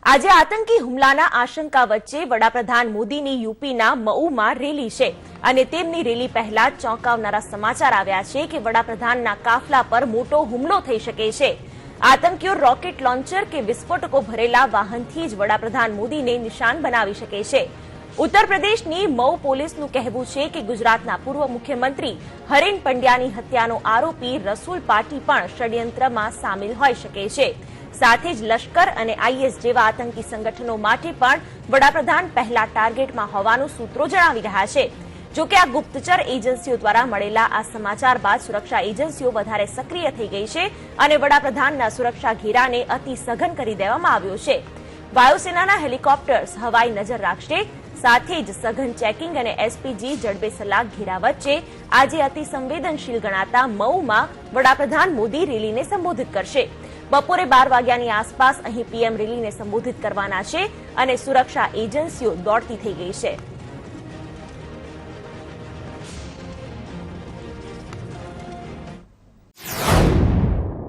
આજે આતંકી હુમલાના આશંકા વચ્ચે વડાપ્રધાન મોદીની યુપીના મઉમાં રેલી છે અને તેમની રેલી પહેલા ચોંકાવનારા સમાચાર આવ્યા છે કે વડાપ્રધાનના કાફલા પર મોટો હુમલો થઈ શકે છે। આતંકીઓ રોકેટ લોન્ચર કે વિસ્ફોટકો ભરેલા વાહનથી જ વડાપ્રધાન મોદીને નિશાન બનાવી શકે છે। ઉત્તર પ્રદેશની મઉ પોલીસનું કહેવું છે કે ગુજરાતના પૂર્વ મુખ્યમંત્રી હરેન પંડ્યાની હત્યાનો આરોપી રસુલ પાટી પણ ષડયંત્રમાં સામેલ હોઈ શકે છે। સાથે જ લશ્કર અને આઈએસ જેવા આતંકી સંગઠનો માટે પણ વડાપ્રધાન પહેલા ટાર્ગેટમાં હોવાનું સૂત્રો જણાવી રહ્યા છે। જો કે આ ગુપ્તચર એજન્સીઓ દ્વારા મળેલા આ સમાચાર બાદ સુરક્ષા એજન્સીઓ વધારે સક્રિય થઈ ગઈ છે અને વડાપ્રધાનના સુરક્ષા ઘેરાને અતિ સઘન કરી દેવામાં આવ્યો છે। વાયુસેનાના હેલિકોપ્ટર્સ હવાઈ નજર રાખશે। સાથે જ સઘન ચેકિંગ અને એસપીજી જડબે સલાક ઘેરા વચ્ચે આજે અતિ સંવેદનશીલ ગણાતા મઉમાં વડાપ્રધાન મોદી રેલીને સંબોધિત કરશે। બપોરે 12 વાગ્યાની આસપાસ અહીં પીએમ રેલીને સંબોધિત કરવાના છે અને સુરક્ષા એજન્સીઓ દોડતી થઈ ગઈ છે।